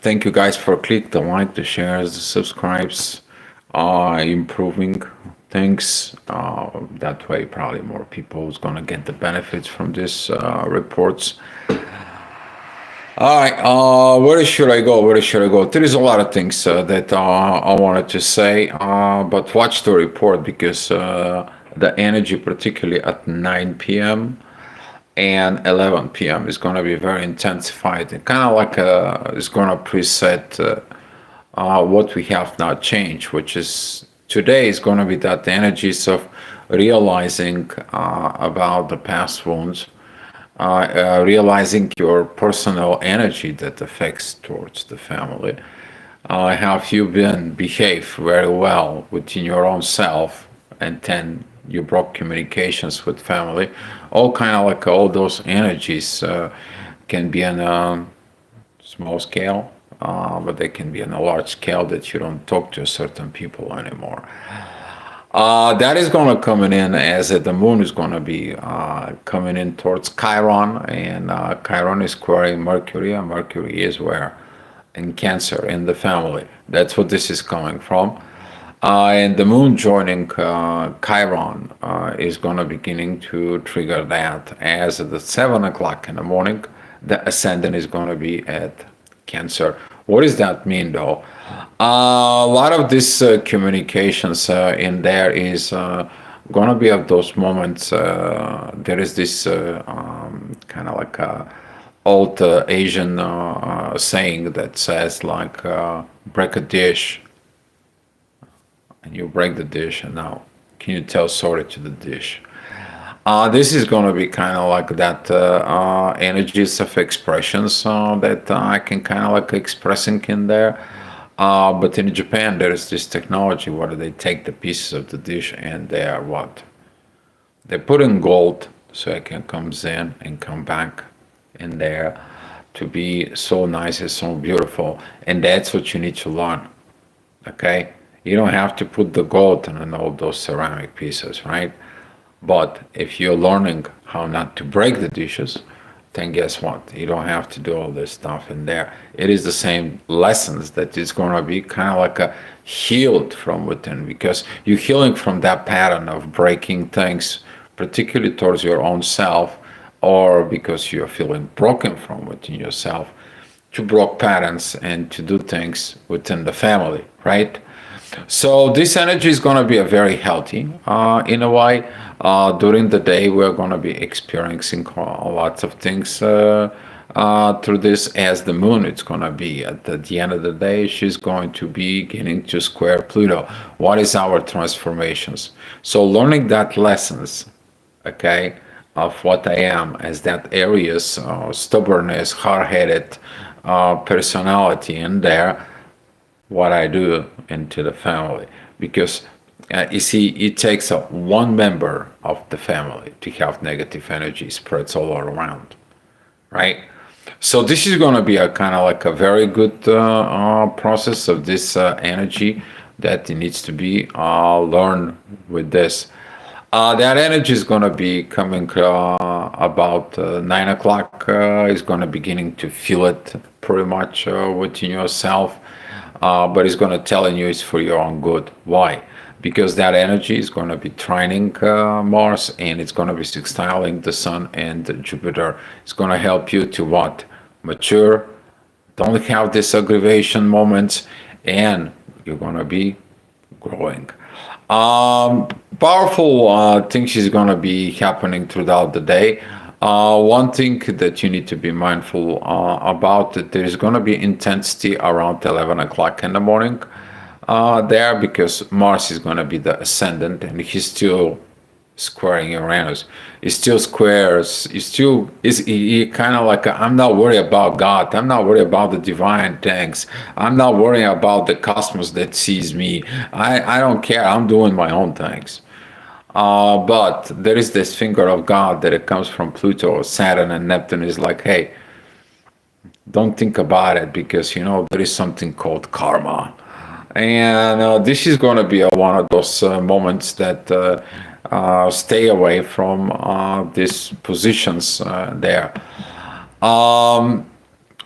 Thank you guys for click the like, the shares, the subscribes, improving things. That way, probably more people is gonna get the benefits from this reports. All right, where should I go? Where should I go? There is a lot of things that I wanted to say, but watch the report because the energy, particularly at 9 p.m. and 11 p.m., is going to be very intensified. And kind of like it's going to preset what we have not changed, which is today is going to be that energies of realizing about the past wounds, realizing your personal energy that affects towards the family. Have you been behave very well within your own self, and then you broke communications with family? All kind of like all those energies can be on a small scale, but they can be on a large scale that you don't talk to certain people anymore. That is going to coming in as the moon is going to be coming in towards Chiron, and Chiron is squaring Mercury, and Mercury is where in Cancer in the family. That's what this is coming from. And the moon joining Chiron is going to beginning to trigger that as at the 7 o'clock in the morning, the ascendant is going to be at Cancer. What does that mean though? A lot of this communications in there is going to be of those moments. There is this kind of like a old Asian saying that says like break a dish and you break the dish and now can you tell sorry to the dish? This is going to be kind of like that energies of expressions that I can kind of like expressing in there. But in Japan, there is this technology where they take the pieces of the dish and they are what? They put in gold so it can comes in and come back in there to be so nice and so beautiful. And that's what you need to learn. Okay? You don't have to put the gold on all those ceramic pieces, right? But if you're learning how not to break the dishes, then guess what? You don't have to do all this stuff in there. It is the same lessons that is going to be kind of like a healed from within because you're healing from that pattern of breaking things, particularly towards your own self, or because you're feeling broken from within yourself, to break patterns and to do things within the family, right? So this energy is going to be a very healthy in a way. During the day, we're going to be experiencing lots of things through this as the moon. It's going to be at the end of the day, she's going to be getting to square Pluto. What is our transformations? So learning that lessons, okay, of what I am as that areas, stubbornness, hard-headed personality in there, what I do into the family because you see it takes one member of the family to have negative energy spreads all around, right? So this is going to be a kind of like a very good process of this energy that needs to be learned with this. That energy is going to be coming about 9 o'clock. Is going to beginning to feel it pretty much within yourself. But it's going to telling you it's for your own good. Why? Because that energy is going to be trining Mars and it's going to be sextiling the Sun and Jupiter. It's going to help you to what? Mature, don't have this aggravation moments, and you're going to be growing. Powerful things is going to be happening throughout the day. One thing that you need to be mindful about that there is going to be intensity around 11 o'clock in the morning there because Mars is going to be the ascendant and he's still squaring Uranus. He still squares. He kind of like I'm not worried about God. I'm not worried about the divine things. I'm not worried about the cosmos that sees me. I don't care. I'm doing my own things. But there is this finger of God that it comes from Pluto, Saturn, and Neptune is like, hey, don't think about it because there is something called karma, and this is going to be one of those moments that stay away from these positions there.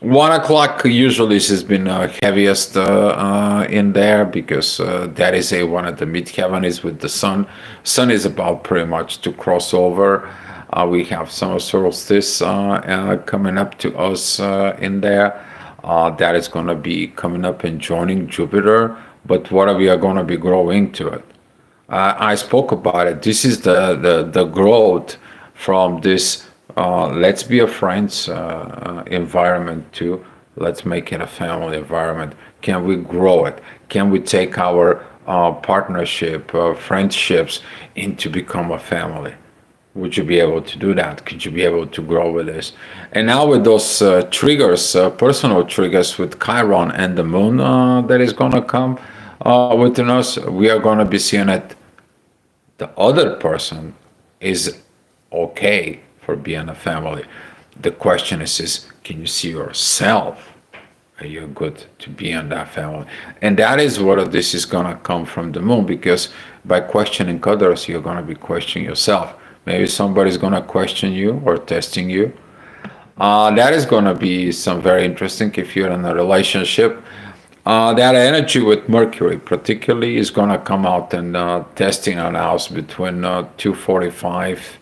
1 o'clock usually has been heaviest in there because that is a one of the midheaven is with the sun. Sun is about pretty much to cross over. We have summer solstice coming up to us in there. That is going to be coming up and joining Jupiter. But what are we are going to be growing to it? I spoke about it. This is the growth from this let's be a friends environment to let's make it a family environment. Can we grow it? Can we take our partnership, friendships into become a family? Would you be able to do that? Could you be able to grow with this? And now with those triggers, personal triggers with Chiron and the moon that is going to come within us, we are going to be seeing it the other person is okay for being a family. The question is can you see yourself? Are you good to be in that family? And that is what this is going to come from the moon because by questioning others, you're going to be questioning yourself. Maybe somebody's going to question you or testing you. That is going to be some very interesting if you're in a relationship. That energy with Mercury, particularly, is going to come out and testing on house between 245,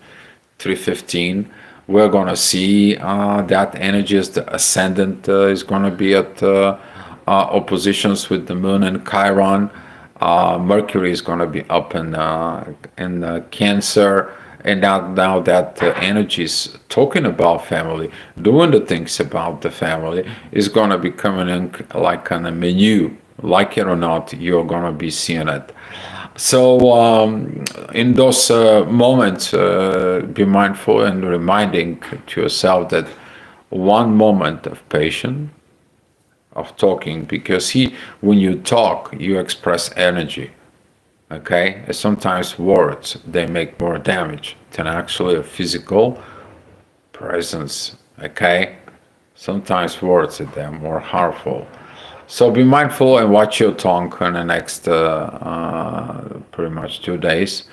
315. We're going to see that energy as the ascendant is going to be at oppositions with the Moon and Chiron. Mercury is going to be up in Cancer, and now that energy is talking about family, doing the things about the family is going to be coming in like on a menu. Like it or not, you're going to be seeing it. So in those moments, be mindful and reminding to yourself that one moment of patience of talking because when you talk you express energy, okay, and sometimes words they make more damage than actually a physical presence, okay, sometimes words they're more harmful. So be mindful and watch your tongue in the next pretty much 2 days.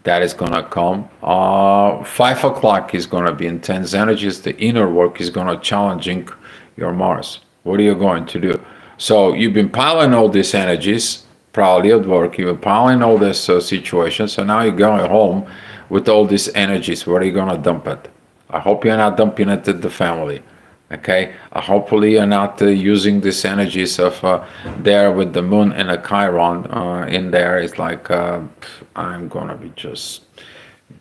That is gonna come. 5 o'clock is gonna be intense energies. The inner work is gonna challenging your Mars. What are you going to do? So you've been piling all these energies, probably at work. You've been piling all this situation. So now you're going home with all these energies. Where are you gonna dump it? I hope you're not dumping it at the family. Okay, hopefully you're not using these energies of there with the moon and a Chiron in there. It's like I'm gonna be just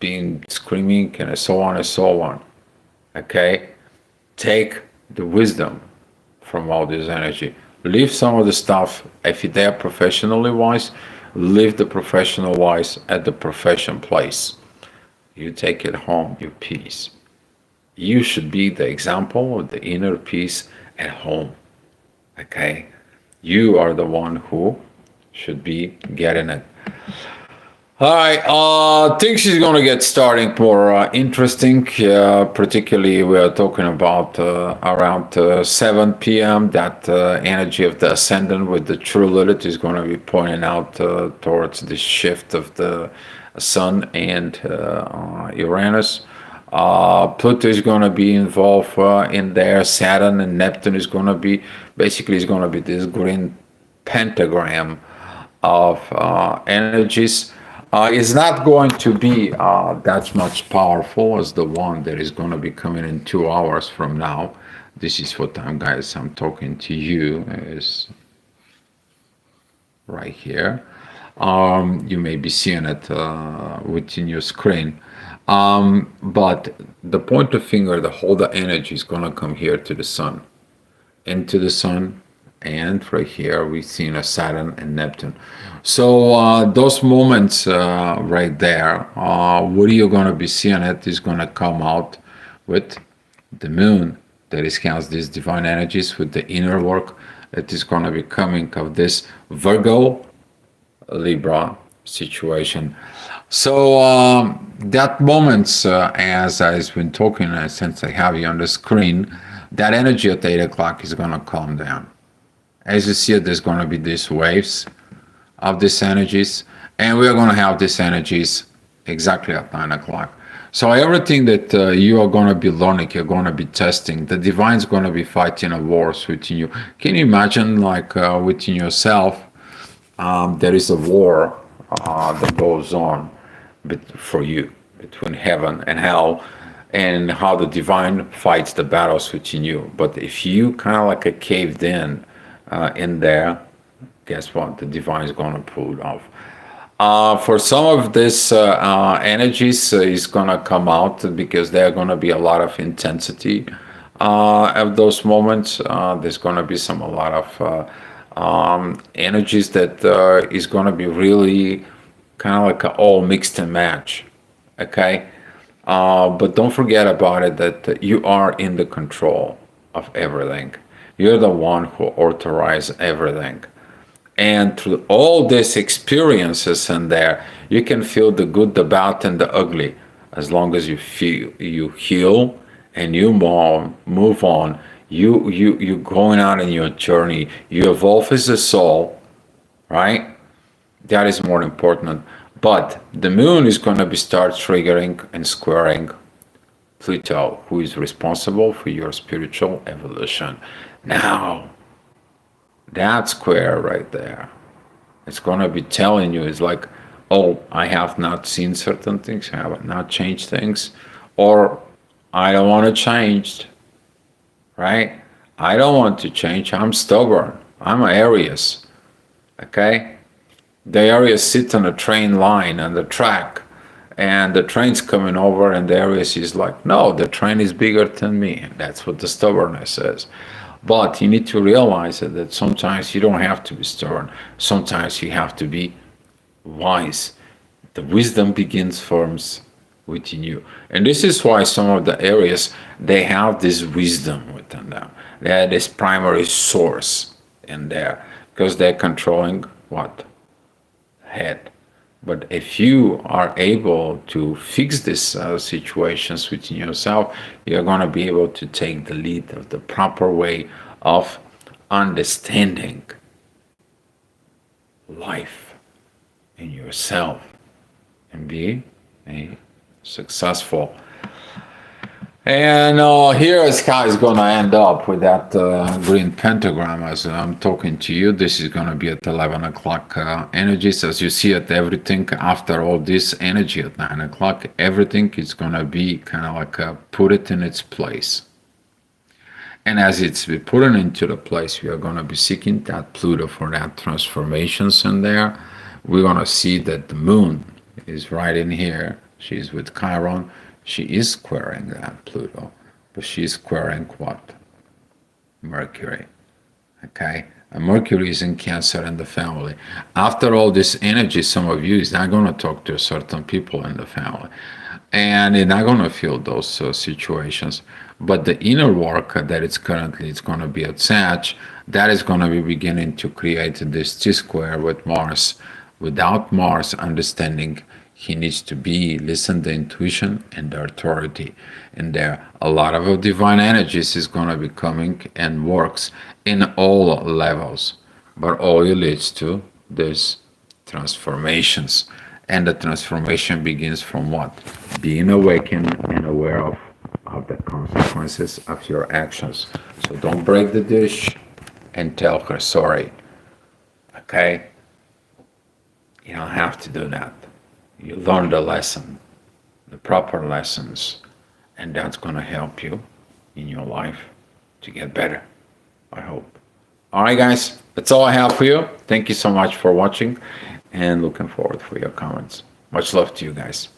being screaming and so on and so on. Okay, take the wisdom from all this energy. Leave some of the stuff if they're professionally wise. Leave the professional wise at the profession place. You take it home, your peace. You should be the example of the inner peace at home. Okay? You are the one who should be getting it. All right, things is gonna get starting more interesting. Particularly, we are talking about around 7 p.m. That energy of the ascendant with the true Lilith is going to be pointing out towards the shift of the Sun and Uranus. Pluto is going to be involved in there. Saturn and Neptune is going to be basically is going to be this green pentagram of energies. It's not going to be that much powerful as the one that is going to be coming in 2 hours from now. This is what time, guys, I'm talking to you is right here. You may be seeing it within your screen. But the pointer finger, the whole the energy is going to come here to the sun, into the sun, and right here we've seen a Saturn and Neptune. So those moments right there, what are you going to be seeing? It is going to come out with the moon that is has these divine energies with the inner work. It is going to be coming of this Virgo Libra situation. So that moments, as I've been talking, since I have you on the screen, that energy at 8 o'clock is going to calm down. As you see it, there's going to be these waves of these energies, and we're going to have these energies exactly at 9 o'clock. So everything that you are going to be learning, you're going to be testing, the divine's going to be fighting a wars within you. Can you imagine, like within yourself, there is a war that goes on for you between heaven and hell, and how the divine fights the battles within you. But if you kind of like a caved in there, guess what? The divine is going to pull it off. For some of this energies is going to come out because there are going to be a lot of intensity of those moments. There's going to be a lot of energies that is going to be really kind of like a all mixed and match. Okay. But don't forget about it that you are in the control of everything. You're the one who authorizes everything. And through all these experiences in there, you can feel the good, the bad, and the ugly. As long as you heal and you move on, you going out in your journey. You evolve as a soul, right? That is more important. But the moon is going to be start triggering and squaring Pluto, who is responsible for your spiritual evolution. Now, that square right there, it's going to be telling you, it's like, oh, I have not seen certain things, I have not changed things, or I don't want to change, right? I don't want to change. I'm stubborn. I'm an Aries, okay? The Aries sit on a train line on the track, and the train's coming over, and the Aries is like, no, the train is bigger than me. And that's what the stubbornness is. But you need to realize that sometimes you don't have to be stubborn. Sometimes you have to be wise. The wisdom begins forms within you. And this is why some of the Aries, they have this wisdom within them. They have this primary source in there because they're controlling what? Head. But if you are able to fix these situations within yourself, you're going to be able to take the lead of the proper way of understanding life in yourself and be a successful. And here is how it's going to end up with that green pentagram as I'm talking to you. This is going to be at 11 o'clock energies. As you see it, everything after all this energy at 9 o'clock, everything is going to be kind of like put it in its place. And as it's be put into the place, we are going to be seeking that Pluto for that transformations in there. We're going to see that the moon is right in here. She's with Chiron. She is squaring that Pluto, but she's squaring what? Mercury. Okay? And Mercury is in Cancer in the family. After all this energy, some of you is not going to talk to certain people in the family. And you're not going to feel those situations. But the inner work that it's currently it's going to be at Sag, that is going to be beginning to create this T-square with Mars. Without Mars understanding, he needs to be listen to intuition and the authority. And there a lot of divine energies is going to be coming and works in all levels. But all it leads to this transformations. And the transformation begins from what? Being awakened and aware of the consequences of your actions. So don't break the dish and tell her sorry. Okay? You don't have to do that. You learn the lesson, the proper lessons, and that's going to help you in your life to get better, I hope. All right, guys, that's all I have for you. Thank you so much for watching, and looking forward for your comments. Much love to you guys.